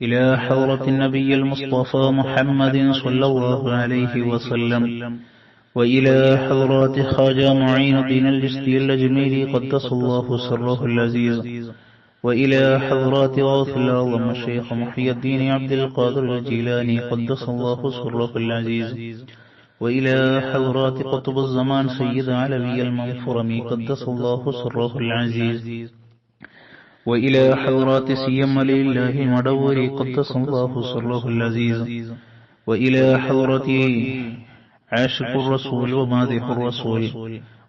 إلى حضرة النبي المصطفى محمد صلى الله عليه وسلم، وإلى حضرات خواجة معين الدين الجسدي الأجميري قدس الله سره العزيز، وإلى حضرات غوث الأعظم الشيخ محي الدين عبد القادر الجيلاني قدس الله سره العزيز، وإلى حضرات قطب الزمان سيد علوي المنفرمي قدس الله سره العزيز، وإلى حضرات سيما لله المدوري قدس الله سره العزيز، وإلى حضرة عاشق الرسول ومادح الرسول،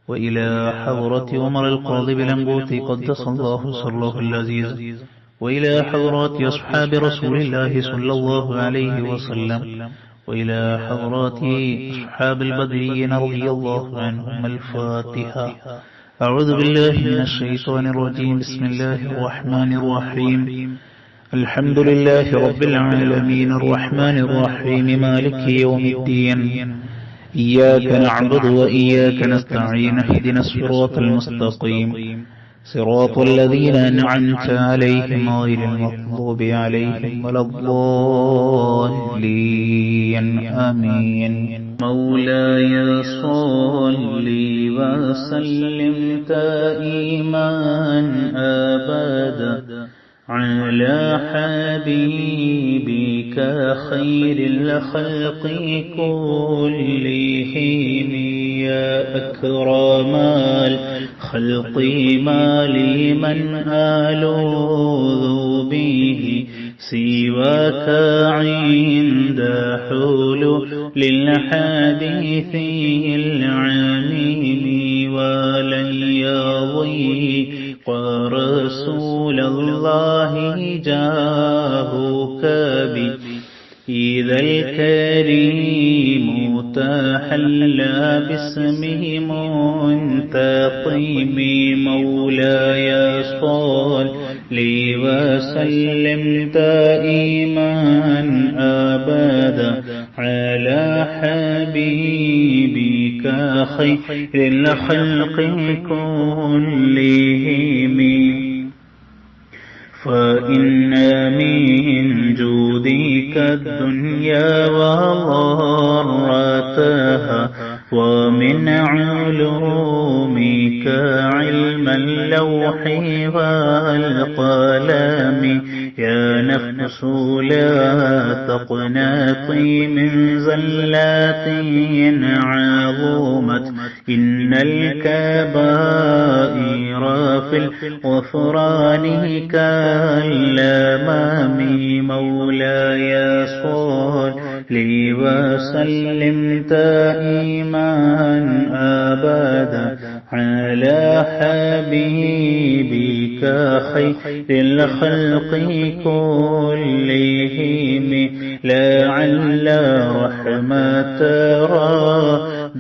وإلى حضرة عمر القاضي بالأنبوتي قدس الله سره العزيز، وإلى حضرات أصحاب رسول الله صلى الله عليه وسلم، وإلى حضرات أصحاب البدريين رضي الله عنهم. الفاتحة. أعوذ بالله من الشيطان الرجيم. بسم الله الرحمن الرحيم. الحمد لله رب العالمين الرحمن الرحيم مالك يوم الدين، إياك نعبد وإياك نستعين، اهدنا الصراط المستقيم، صراط الذين أنعمت عليهم غير المغضوب عليهم ولا الضالين. آمين. مولاي صل وسلم دائما أبدا على حبيبك خير الخلق كلهم، يا أكرم الخلق ما لي من ألوذ به سواك عند حلول للحديث العميم، ولن يضيق رسول الله جاهك بي إذا الكريم تحلى باسمه منتقم. مولاي صل وسلم دائما أبدا على حبيبك خير الخلق كلهم، فإن من جودك الدنيا وضرتها، ومن علومك علم اللوح والقلم. يا نفس لا تقنطي من زلات عظمت، إن الكبائر في الغفران كالأمام. مولاي صل وسلم دائما أبدا على حبيبك خير الخلق كلهم، لعل رحمة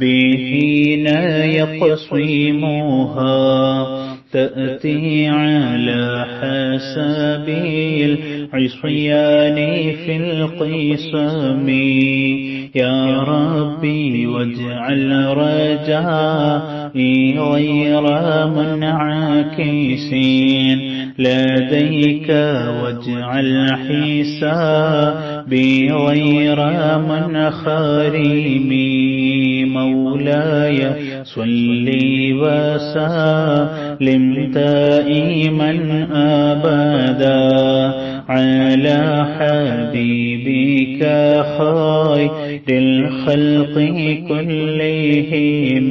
ربنا يقسمها تأتي على حسب العصيان في القسم. يا ربي واجعل رجائي غير منعكسين لديك، واجعل حسابي غير منخرم. مولاي صل وسلم دائما أبدا على حبيبك خير الخلق كلهم،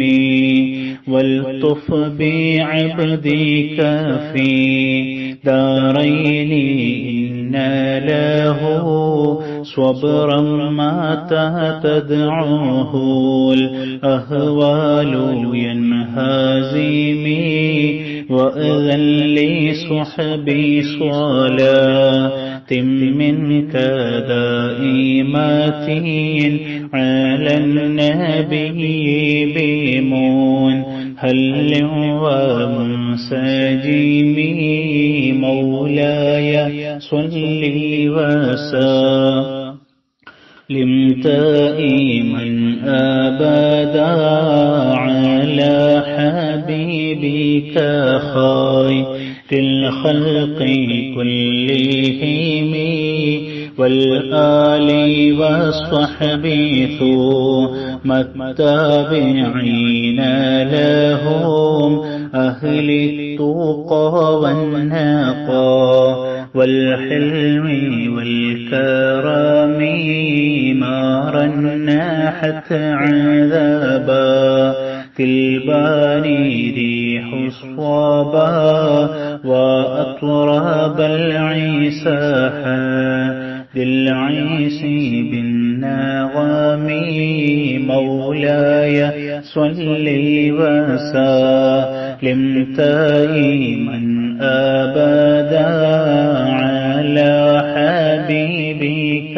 والطف بعبدك في دارين إن له صبرا ما تدعوه الأهوال ينهزمي، وأذن لصحبي صلاة منك دائمات على النبي بمون هل ومنسجم. مولاي صل وسلم دائما أبدا على حبيبك خير للخلق كلهم والآل والصحب ثم التابعين لهم أهل التقى والنقى والحلم والكرم ما رنحت عذابا في الباني ريح الصبا وأطراب العساحا للعيس بالنغم مولاي صل وسلم دائما أبدا على حبيبك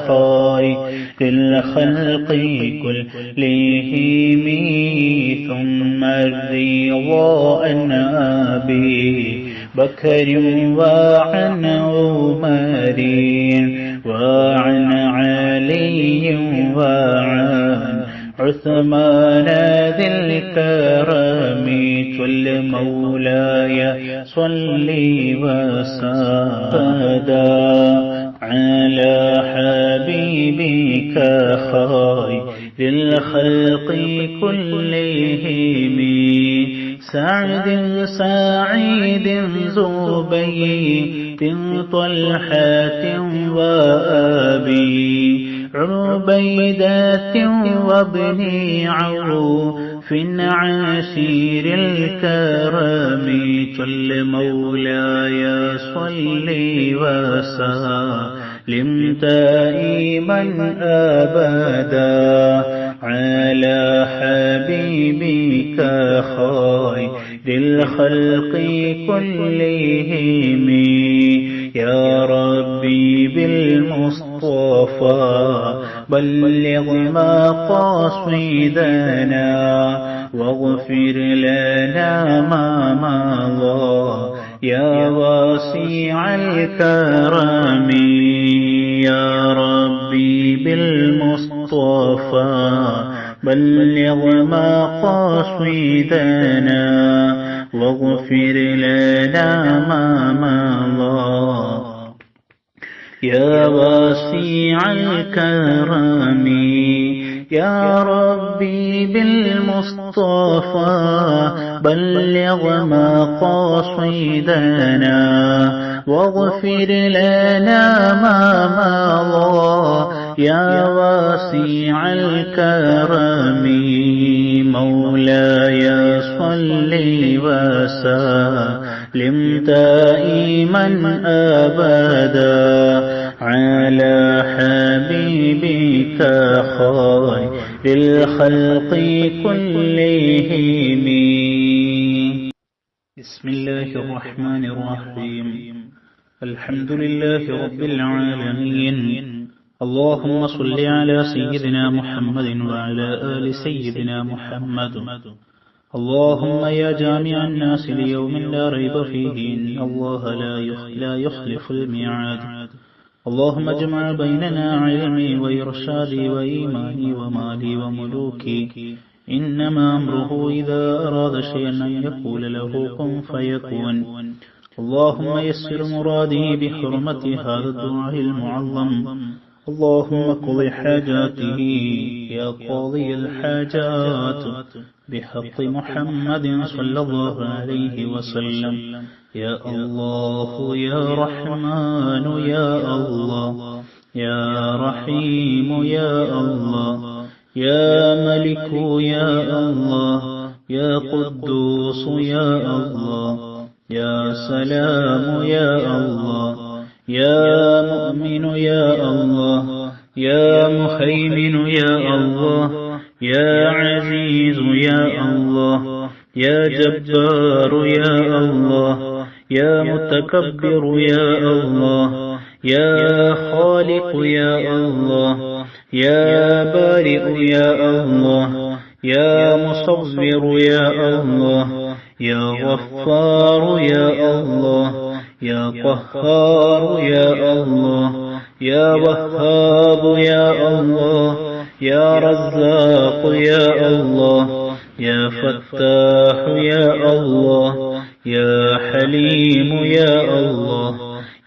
خير الخلق كلهم ثم الرضا عن أبي بكر وعن عمر وعن علي وعن عثمان ذي الكرم كل مولاي صل وسلم على حبيبك خير الخلق كلهم سعد سعيد زبيد طلحة وأبي عبيدة وابن عوف عشير الكرم كل مولاي صل وسلم دائما أبدا على حبيبك خير الخلق كلهم يا ربي بالمصطفى بلغ مقاصدنا واغفر لنا ما مضى يا واسع الكرم يا ربي بالمصطفى بلغ مقاصدنا واغفر لنا ما مضى يا واسع الكرم يا ربي بالمصطفى بلغ مقاصدنا واغفر لنا ما مضى يا واسع الكرم مولاي صل وسلم دائما أبدا على حبيبك خير الخلق كلهم. بسم الله الرحمن الرحيم. الحمد لله رب العالمين. اللهم صل على سيدنا محمد وعلى آل سيدنا محمد. اللهم يا جامع الناس ليوم لا ريب فيه إن الله لا يخلف الميعاد. اللهم اجمع بيننا علمي وإرشادي وإيماني ومالي وملوكي. إنما أمره إذا أراد شيئا أن يقول له كن فيكون. اللهم يسر مرادي بحرمة هذا الدعاء المعظم. اللهم اقض حاجاته يا قاضي الحاجات بحق محمد صلى الله عليه وسلم. يا الله يا رحمن يا الله يا رحيم يا الله يا ملك يا الله يا قدوس يا الله يا سلام يا الله يا مؤمن يا الله يا مهيمن يا الله يا عزيز يا الله يا جبار يا الله يا متكبر يا الله يا خالق يا الله يا بارئ يا الله يا مصور يا الله يا غفار يا الله يا قهار يا الله يا وهاب يا الله يا رزاق يا الله يا فتاح يا الله يا حليم يا الله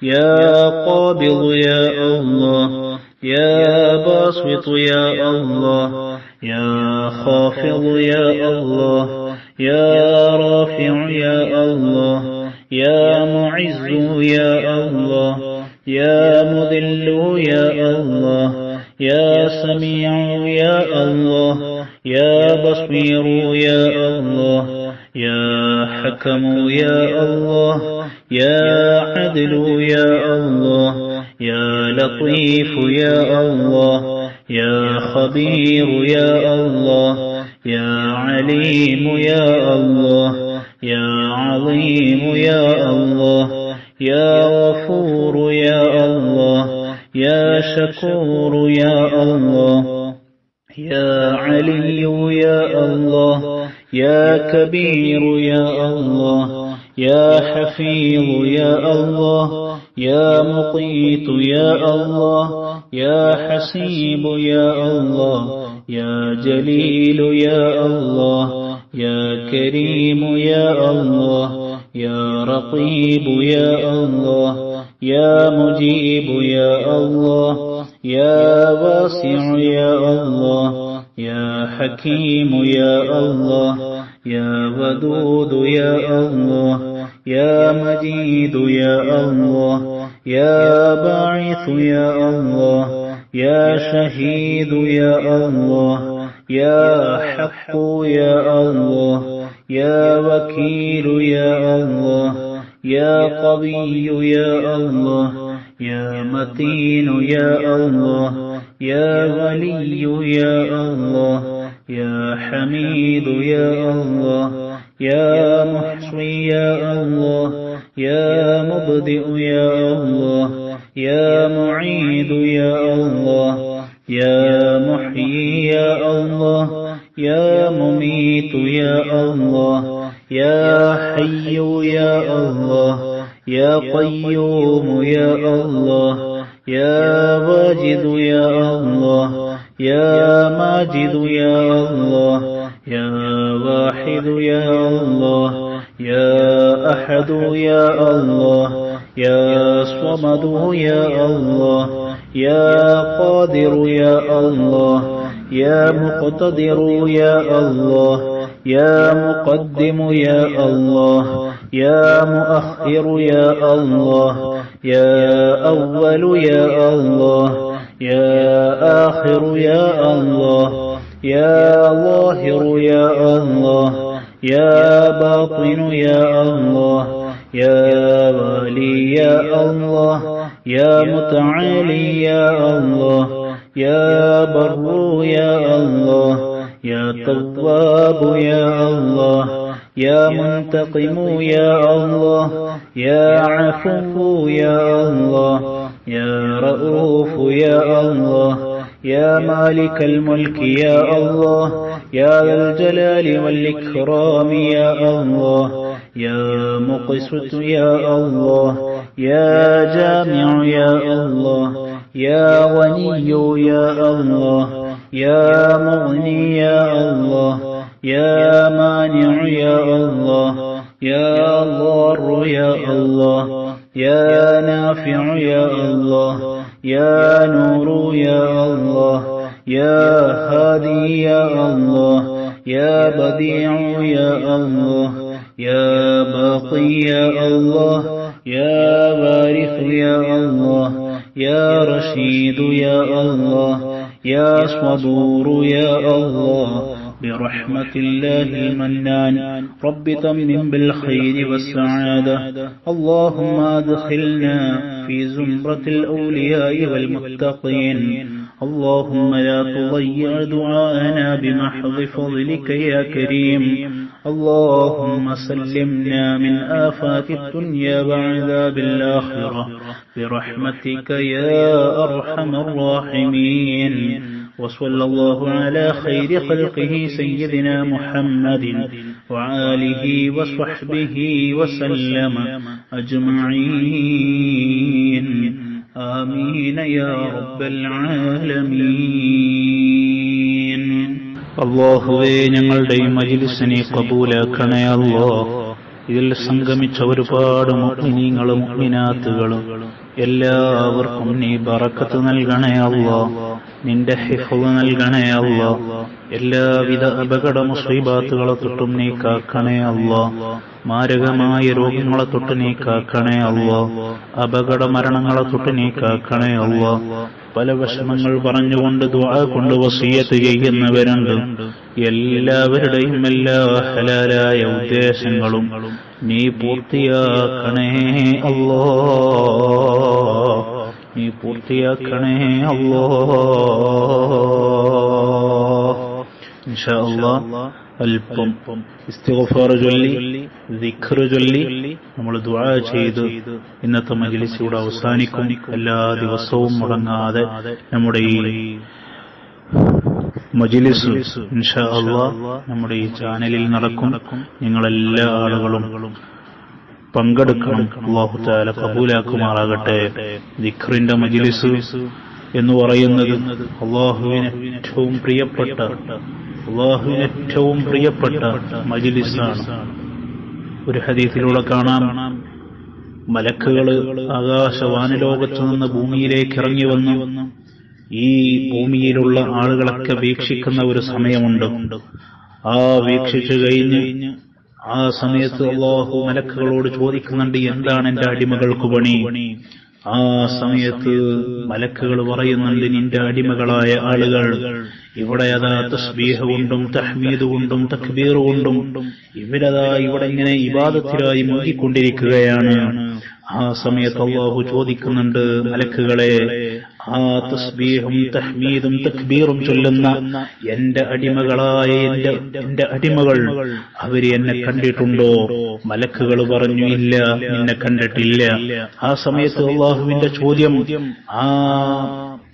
يا قابض يا الله يا باسط يا الله يا خافض يا الله يا رافع يا الله يا معز يا الله يا مذل يا الله يا سميع يا الله يا بصير يا الله يا حكم يا الله يا عدل يا الله يا لطيف يا الله يا خبير يا الله يا عليم يا الله يا عظيم يا الله يا غفور يا الله يا شكور يا الله يا علي يا الله يا كبير يا الله يا حفيظ يا الله يا مقيت يا الله يا حسيب يا الله يا جليل يا الله يا كريم يا الله يا رقيب يا الله يا مجيب يا الله يا واسع يا الله يا حكيم يا الله يا ودود يا الله يا مجيد يا الله يا باعث يا الله يا شهيد يا الله يا حق يا الله يا وكيل يا الله يا قوي يا الله يا متين يا الله يا ولي يا الله يا حميد يا الله يا محصي يا الله يا مبدئ يا الله يا معيد يا الله يا محيي يا الله يا مميت يا الله يا حي يا الله يا قيوم يا الله يا واجد يا الله يا ماجد يا الله يا واحد يا الله يا أحد يا الله يا صمد يا الله يا قادر يا الله يا مقتدر يا الله يا مقدم يا الله يا مؤخر يا الله يا أول يا الله يا آخر يا الله يا ظاهر يا الله يا باطن يا الله يا والي يا الله يا متعالي يا الله يا بر يا الله يا تواب يا الله يا منتقم يا الله يا عفو يا الله يا رؤوف يا الله يا مالك الملك يا الله يا ذا الجلال والإكرام يا الله يا مقسط يا الله يا جامع يا الله يا غني يا الله يا مغني يا الله يا مانع يا الله يا ضار يا الله يا نافع يا الله يا نور يا الله يا هادي يا الله يا بديع يا الله يا باقي يا الله يا وارث يا الله يا رشيد يا الله يا صبور يا الله برحمة الله المنان رب تمن بالخير والسعادة اللهم أدخلنا في زمرة الأولياء والمتقين اللهم لا تضيع دعاءنا بمحض فضلك يا كريم اللهم سلمنا من آفات الدنيا وعذاب الآخرة برحمتك يا أرحم الراحمين وصلى الله على خير خلقه سيدنا محمد وآله وصحبه وسلم أجمعين آمين يا رب العالمين. അല്ലാഹുവേ ഞങ്ങളുടെ ഈ മജ്‌ലിസിനെ ഖബൂലാക്കണേ അല്ലാഹ്. ഇതിൽ സംഗമിച്ച ഒരുപാട് മുഅ്മിനീങ്ങളും മുഅ്മിനാത്തുകളും എല്ലാവർക്കും നീ ബറക്കത്ത് നൽകണേ അല്ലാഹ്. നിന്റെ ഹിഫ്ള് നൽകണേ അല്ലാഹ്. എല്ലാവിധ അപകട മുസീബത്തുകളെ തൊട്ടും നീ കാക്കണേ അല്ലാഹ്. മാരകമായ രോഗങ്ങളെ തൊട്ട് നീ കാക്കണേ അല്ലാഹ്. അപകട മരണങ്ങളെ തൊട്ട് നീ കാക്കണേ അല്ലാഹ്. പല വിഷമങ്ങൾ പറഞ്ഞുകൊണ്ട് ദുആ കൊണ്ട് വസിയ്യത്ത് ചെയ്യുന്നവരുണ്ട്. എല്ലാവരുടെയും എല്ലാ ഹലാലായ ഉദ്ദേശങ്ങളും നീ പൂർത്തിയാക്കണേ അല്ലാഹ്. നീ പൂർത്തിയാക്കണേ അല്ലാഹ്. ഇൻഷാ അല്ലാഹ് അല്പം ഇസ്തിഗ്ഫാർ ചൊല്ലി ദിക്ർ ചൊല്ലി നമ്മൾ ദുആ ചെയ്ത് ഇന്നത്തെ മജ്ലിസ് ഇവിടെ അവസാനിക്കും. എല്ലാ ദിവസവും മുടങ്ങാതെ നമ്മുടെ ഈ മജ്ലിസ് ഇൻഷാ അല്ലാഹ് നമ്മുടെ ഈ ചാനലിൽ നടക്കും. നിങ്ങളെല്ലാ ആളുകളും പങ്കെടുക്കണം. അല്ലാഹു തആല ഖബൂലാക്കുമാറാകട്ടെ. ദിക്റിന്റെ മജ്ലിസ് എന്ന് പറയുന്നത് അല്ലാഹുവിന് ഏറ്റവും പ്രിയപ്പെട്ട മജ്ലിസാണ്. ഒരു ഹദീസിലൂടെ കാണാം, മലക്കുകള് ആകാശവാനലോകത്തു നിന്ന് ഭൂമിയിലേക്ക് ഇറങ്ങി വന്ന് ഈ ഭൂമിയിലുള്ള ആളുകളൊക്കെ വീക്ഷിക്കുന്ന ഒരു സമയമുണ്ട്. ആ വീക്ഷിച്ചു കഴിഞ്ഞ് ആ സമയത്ത് അല്ലാഹു മലക്കുകളോട് ചോദിക്കുന്നുണ്ട്, എന്താണ് എന്റെ അടിമകൾക്ക് പണി? ആ സമയത്ത് മലക്കുകൾ പറയുന്നുണ്ട്, നിന്റെ അടിമകളായ ആളുകൾ ഇവിടെ അതാ തസ്ബീഹ് കൊണ്ടും തഹ്മീദ് കൊണ്ടും തക്ബീർ കൊണ്ടും ഇവരതാ ഇവിടെ ഇങ്ങനെ ഇബാദത്തിലായി മുഴുകിക്കൊണ്ടിരിക്കുകയാണ്. ആ സമയത്ത് അല്ലാഹു ചോദിക്കുന്നുണ്ട്, മലക്കുകളെ, ആ തസ്ബീഹും തഹ്മീദും തക്ബീറും ചൊല്ലുന്ന എന്റെ അടിമകളായ എന്റെ അടിമകൾ അവര് എന്നെ കണ്ടിട്ടുണ്ടോ? മലക്കുകൾ പറഞ്ഞു, ഇല്ല, നിന്നെ കണ്ടിട്ടില്ല. ആ സമയത്ത് അല്ലാഹുവിന്റെ ചോദ്യം, ആ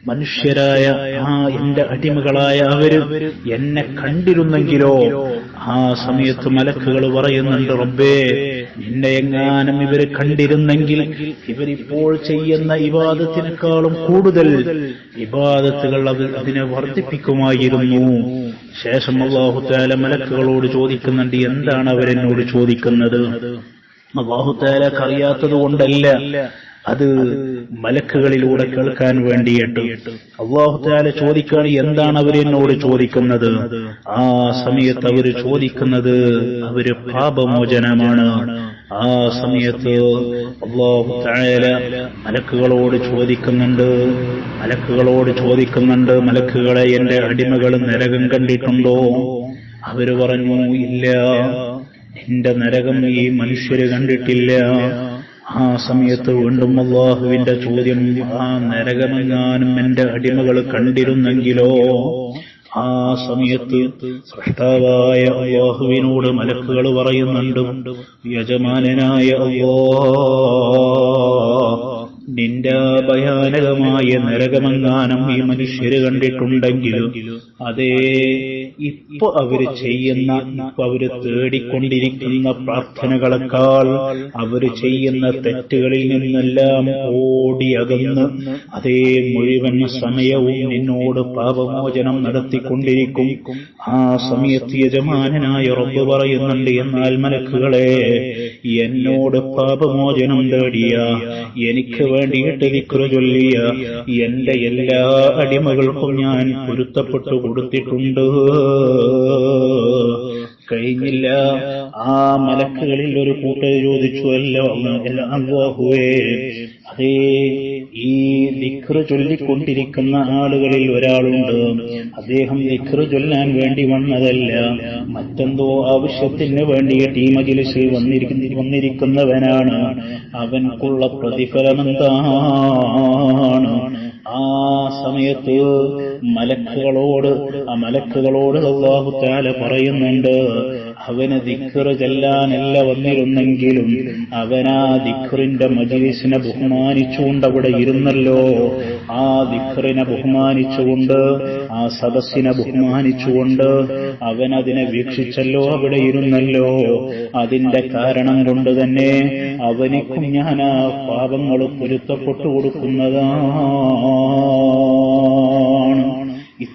മനുഷ്യരായ ആ എന്റെ അടിമകളായ അവര് എന്നെ കണ്ടിരുന്നെങ്കിലോ? ആ സമയത്ത് മലക്കുകൾ പറയുന്നുണ്ട്, റബ്ബേ, നിന്നെ എങ്ങാനും ഇവര് കണ്ടിരുന്നെങ്കിൽ ഇവരിപ്പോൾ ചെയ്യുന്ന ഇബാദത്തിനേക്കാളും കൂടുതൽ ഇബാദത്തുകൾ അതിനെ വർദ്ധിപ്പിക്കുമായിരുന്നു. ശേഷം അല്ലാഹു തആല മലക്കുകളോട് ചോദിക്കുന്നുണ്ട്, എന്താണ് അവരെന്നോട് ചോദിക്കുന്നത്? അല്ലാഹു തആലക്ക് അറിയാത്തത് കൊണ്ടല്ല, അത് മലക്കുകളിലൂടെ കേൾക്കാൻ വേണ്ടിയിട്ട് അല്ലാഹു തആല ചോദിക്കാൻ, എന്താണ് അവരെന്നോട് ചോദിക്കുന്നത്? ആ സമയത്ത് അവര് ചോദിക്കുന്നത് അവര് പാപമോചനമാണ്. ആ സമയത്ത് അല്ലാഹു തആല മലക്കുകളോട് ചോദിക്കുന്നുണ്ട്, മലക്കുകളെ, എന്റെ അടിമകൾ നരകം കണ്ടിട്ടുണ്ടോ? അവര് പറഞ്ഞു, ഇല്ല, നിന്റെ നരകം ഈ മനുഷ്യര് കണ്ടിട്ടില്ല. ആ സമയത്ത് വീണ്ടും അല്ലാഹുവിന്റെ ചോദ്യം, ആ നരകമെങ്ങാനും എന്റെ അടിമകൾ കണ്ടിരുന്നെങ്കിലോ? ആ സമയത്ത് സൃഷ്ടാവായ അല്ലാഹുവിനോട് മലക്കുകൾ പറയുന്നുണ്ട്, യജമാനനായ അല്ലാഹ്, നിന്റെ ഭയാനകമായ നരകമെങ്ങാനും ഈ മനുഷ്യര് കണ്ടിട്ടുണ്ടെങ്കിലും അതേ ഇപ്പൊ അവര് തേടിക്കൊണ്ടിരിക്കുന്ന പ്രാർത്ഥനകളെക്കാൾ അവര് ചെയ്യുന്ന തെറ്റുകളിൽ നിന്നെല്ലാം ഓടിയകന്ന് അതേ മുഴുവൻ സമയവും നിന്നോട് പാപമോചനം നടത്തിക്കൊണ്ടിരിക്കും. ആ സമയത്ത് യജമാനനായ റബ്ബ് പറയുന്നുണ്ട്, എന്നാൽ മലക്കുകളെ, എന്നോട് പാപമോചനം തേടിയ, എനിക്ക് വേണ്ടിയിട്ട് ദിക്ർ ചൊല്ലിയ എന്റെ എല്ലാ അടിമകൾക്കും ഞാൻ പൊരുത്തപ്പെട്ടു കൊടുത്തിട്ടുണ്ട്. കഴിഞ്ഞില്ല. ആ മലക്കുകളിൽ ഒരു കൂട്ടർ ചോദിച്ചു, അല്ലാഹുവേ, അതേ ഈ ദിക്ർ ചൊല്ലിക്കൊണ്ടിരിക്കുന്ന ആളുകളിൽ ഒരാളുണ്ട്, അദ്ദേഹം ദിക്ർ ചൊല്ലാൻ വേണ്ടി വന്നതല്ല, മറ്റെന്തോ ആവശ്യത്തിന് വേണ്ടിയിട്ട് ഈ മജ്‌ലിസിൽ വന്നിരിക്കുന്നവനാണ്. അവൻക്കുള്ള പ്രതിഫലമെന്താണ്? ആ സമയത്ത് മലക്കുകളോട് അല്ലാഹു തആല പറയുന്നുണ്ട്, അവന് ദിക്ർ ചെല്ലാനല്ല വന്നിരുന്നെങ്കിലും അവനാ ദിക്റിന്റെ മജ്‌ലിസിനെ ബഹുമാനിച്ചുകൊണ്ട് അവിടെ ഇരുന്നല്ലോ. ആ ദിക്റിനെ ബഹുമാനിച്ചുകൊണ്ട്, ആ സദസ്സിനെ ബഹുമാനിച്ചുകൊണ്ട് അവനതിനെ വീക്ഷിച്ചല്ലോ, അവിടെ ഇരുന്നല്ലോ. അതിന്റെ കാരണം കൊണ്ട് തന്നെ അവനിക്കും ഞാൻ ആ പാപങ്ങൾ പൊരുത്തപ്പെട്ടു കൊടുക്കുന്നതാണ്.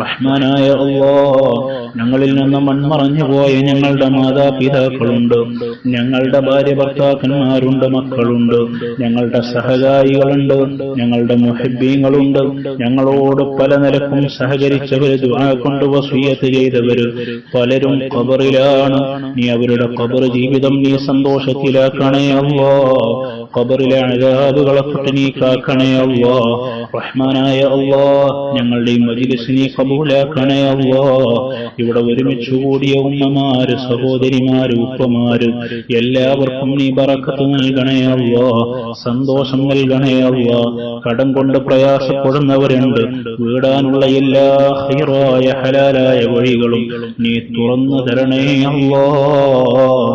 റഹ്മാനായ അല്ലാഹ്, ഞങ്ങളിൽ നിന്ന് മൺമറഞ്ഞുപോയ ഞങ്ങളുടെ മാതാപിതാക്കളുണ്ട്, ഞങ്ങളുടെ ഭാര്യ ഭർത്താക്കന്മാരുണ്ട്, മക്കളുണ്ട്, ഞങ്ങളുടെ സഹകാരികളുണ്ട്, ഞങ്ങളുടെ മുഹബ്ബീങ്ങളുണ്ട്, ഞങ്ങളോട് പല നിലക്കും സഹകരിച്ചവര്, ദുആ കൊണ്ട് വസിയ്യത്ത് ചെയ്തവര് പലരും ഖബറിലാണ്. നീ അവരുടെ ഖബർ ജീവിതം നീ സന്തോഷത്തിലാക്കണേ അല്ലാഹ്. ഖബറിലെ അദാബുകളെ തൊട്ട് നീ കാക്കണേ അല്ലാഹ്. റഹ്മാനായ അല്ലാഹ്, ഞങ്ങളുടെ ഈ മജ്ലിസ് നീ ഖബൂലാക്കണേ അല്ലാഹ്. ഇവിടെ ഒരുമിച്ച് കൂടിയ ഉമ്മമാര്, സഹോദരിമാര്, ഉപ്പമാര് എല്ലാവർക്കും നീ ബറക്കത്ത് നൽകണേ അല്ലാഹ്, സന്തോഷം നൽകണേ അല്ലാഹ്. കടം കൊണ്ട് പ്രയാസപ്പെടുന്നവരുണ്ട്, വീടാനുള്ള എല്ലാ ഖൈറായ ഹലാലായ വഴികളും നീ തുറന്നു തരണേ അല്ലാഹ്.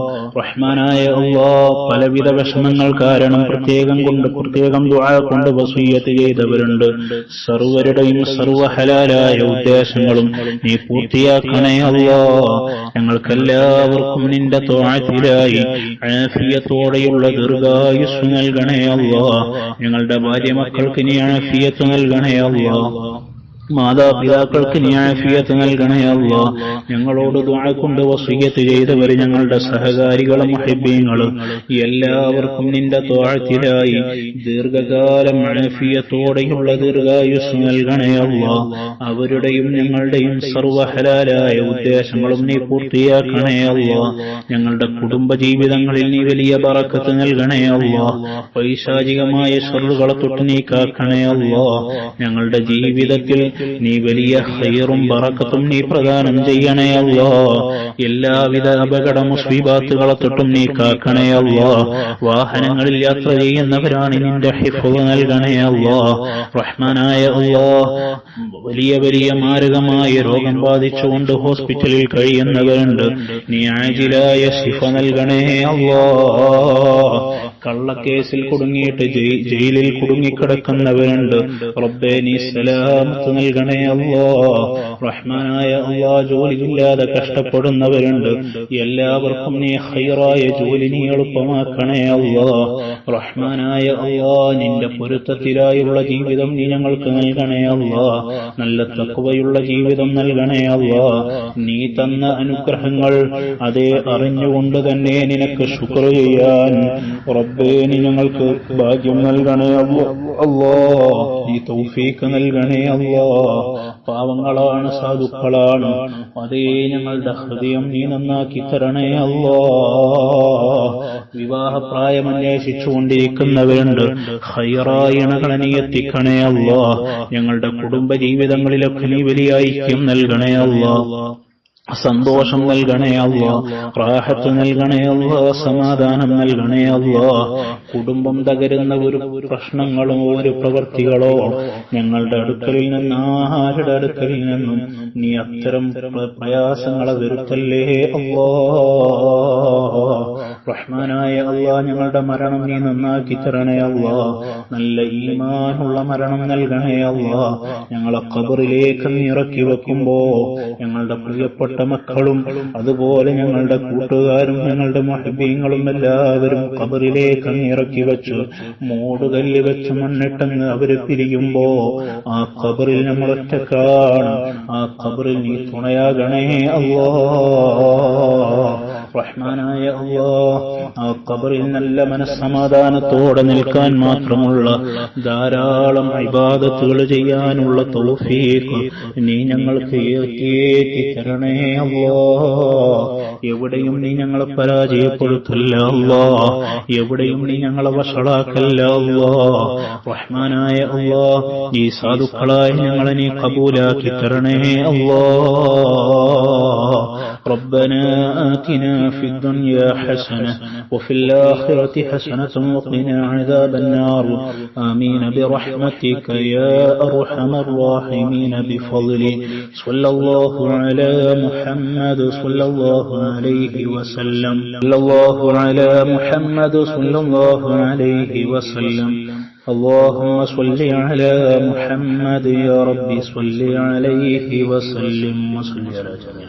റഹ്മാനായ അല്ലാഹ്, പലവിധ വിഷമങ്ങൾ കാരണം പ്രത്യേകം ദുആ കൊണ്ട് വസിയ്യത്ത് ചെയ്തവരുണ്ട്. സർവരുടെയും സർവ്വ ഹലാലായ ഉദ്ദേശങ്ങളും നീ പൂർത്തിയാക്കണേ അല്ലാഹ്. ഞങ്ങൾക്കെല്ലാവർക്കും നിന്റെ ത്വഅത്തിലായി ആഫിയത്തോടെയുള്ള ദീർഘായുസ്സ് നൽകണേ അല്ലാഹ്. ഞങ്ങളുടെ ഭാര്യ മക്കൾക്ക് നീ ആഫിയത്ത് നൽകണേ അല്ലാഹ്. മാതാപിതാക്കൾക്ക് നീ ആഫിയത്ത് നൽകണേ അല്ലാഹ്. ഞങ്ങളോട് ദുആ കൊണ്ട് വസിയ്യത്ത് ചെയ്തവർ, ഞങ്ങളുടെ സഹകാരികൾ, മുഹബ്ബീങ്ങൾ എല്ലാവർക്കും നിന്റെ ത്വഅത്തിലായി ദീർഘകാലം ആഫിയത്തോടെയുള്ള ദീർഘായുസ്സ് നൽകണേ അല്ലാഹ്. അവരുടെയും ഞങ്ങളുടെയും സർവ്വ ഹലാലായ ഉദ്ദേശങ്ങളും നീ പൂർത്തിയാക്കണേ അല്ലാഹ്. ഞങ്ങളുടെ കുടുംബ ജീവിതങ്ങളിൽ നീ വലിയ ബറക്കത്ത് നൽകണേ അല്ലാഹ്. പൈശാചികമായ ശർറുകളെ തൊട്ട് നീ കാക്കണേ അല്ലാഹ്. ഞങ്ങളുടെ ജീവിതത്തിൽ നീ വലിയ ഖൈറും ബറക്കത്തും നീ പ്രദാനം ചെയ്യണേ അല്ലാഹ്. എല്ലാവിധ അപകട മുസീബത്തുകളെ തൊട്ടും നീ കാക്കണേ അല്ലാഹ്. വാഹനങ്ങളിൽ യാത്ര ചെയ്യുന്നവരാണ്, നിന്റെ ഹിഫ്ള് നൽകണേ അല്ലാഹ്. റഹ്മാനായ അല്ലാഹ്, വലിയ മാരകമായ രോഗം ബാധിച്ചുകൊണ്ട് ഹോസ്പിറ്റലിൽ കഴിയുന്നവരുണ്ട്, നീ ആജിലായ ശിഫ നൽകണേ അല്ലാഹ്. കള്ളക്കേസിൽ കുടുങ്ങിയിട്ട് ജയിലിൽ കുടുങ്ങിക്കിടക്കുന്നവരുണ്ട്, റബ്ബേ നീ സലാമത്ത് നൽകണേ അല്ലാഹ്. റഹ്മാനായ അല്ലാഹ്, ജോലിയില്ലാതെ കഷ്ടപ്പെടുന്നവരുണ്ട്, എല്ലാവർക്കും നീ ഖൈറായ ജോലി നീ എളുപ്പമാക്കണേ അല്ലാഹ്. റഹ്മാനായ അല്ലാഹ്, നിന്റെ പൊരുത്തത്തിലായുള്ള ജീവിതം നീ ഞങ്ങൾക്ക് നൽകണേ അല്ലാഹ്. നല്ല തഖ്വയുള്ള ജീവിതം നൽകണേ അല്ലാഹ്. നീ തന്ന അനുഗ്രഹങ്ങൾ അതേ അറിഞ്ഞുകൊണ്ട് തന്നെ നിനക്ക് ശുക്ർ ചെയ്യാൻ റബ്ബേ നീ ഞങ്ങൾക്ക് ഭാഗ്യം നൽകണേ അല്ലാഹ്. നീ തൗഫീഖ് നൽകണേ അല്ലാഹ്. പാവങ്ങളാണ്, സാധുക്കളാണ്, അതേ ഞങ്ങളുടെ ഹൃദയം നീ നന്നാക്കി തരണേ അല്ലാഹ്. വിവാഹപ്രായം അന്വേഷിച്ചുകൊണ്ടിരിക്കുന്നവരുണ്ട്, ഖൈറായ ഇണകളെ നീ എത്തിക്കണേ അല്ലാഹ്. ഞങ്ങളുടെ കുടുംബ ജീവിതങ്ങളിലൊക്കെ നീ വലിയ ഐക്യം നൽകണേ അല്ലാഹ്. സന്തോഷം നൽകണേ അല്ലാഹ്. റാഹത്ത് നൽകണേ അല്ലാഹ്. സമാധാനം നൽകണേ അല്ലാഹ്. കുടുംബം തകരുന്ന ഒരു പ്രശ്നങ്ങളോ ഒരു പ്രവൃത്തികളോ ഞങ്ങളുടെ അടുക്കലിൽ നിന്ന്, ആരുടെ അടുക്കലിൽ നിന്നും നീ അത്തരം പ്രയാസങ്ങളെ വരുത്തല്ലേ അല്ലാഹ്. റഹ്മാനായ അല്ലാഹ്, ഞങ്ങളുടെ മരണം നീ നന്നാക്കി തരണേ അല്ലാഹ്. നല്ല ഈമാനുള്ള മരണം നൽകണേ അല്ലാഹ്. ഞങ്ങളെ ഖബറിലേക്ക് നീ ഇറക്കി വെക്കുമ്പോ ഞങ്ങളുടെ പ്രിയപ്പെട്ട മക്കളും അതുപോലെ ഞങ്ങളുടെ കൂട്ടുകാരും ഞങ്ങളുടെ മുഹബ്ബീങ്ങളും എല്ലാവരും ഖബറിലേക്ക് ഇറക്കി വെച്ചു മൂടുകല്ല് വെച്ച് മണ്ണിട്ടെന്ന് അവര് പിരിയുമ്പോ ആ ഖബറിൽ നമ്മൾ ഒറ്റക്കാണ്. ആ ഖബറിൽ നീ തുണയാകണേ അല്ലാഹ്. റഹ്മാനായ അല്ലാഹ്, ആ ഖബറിൽ നല്ല മനസ്സമാധാനത്തോടെ നിൽക്കാൻ മാത്രമുള്ള ധാരാളം ഇബാദത്തുകൾ ചെയ്യാനുള്ള തൗഫീഖ് നീ ഞങ്ങൾക്ക് ഏറ്റി തരണേ അല്ലാഹ്. എവിടെയും നീ ഞങ്ങളെ പരാജയപ്പെടുത്തല്ല അല്ലാഹ്. എവിടെയും നീ ഞങ്ങളെ വഷളാക്കല്ല അല്ലാഹ്. റഹ്മാനായ അല്ലാഹ്, ഈ സാധുക്കളായി ഞങ്ങളെ നീ ഖബൂലാക്കി തരണേ അല്ലാഹ്. ربنا آتنا في الدنيا حسنة وفي الآخرة حسنة وقنا عذاب النار آمين برحمتك يا أرحم الراحمين بفضلك صلى الله على محمد صلى الله عليه وسلم صلى الله على محمد صلى الله عليه وسلم اللهم صل على محمد يا رب صل عليه وسلم وصل على جميع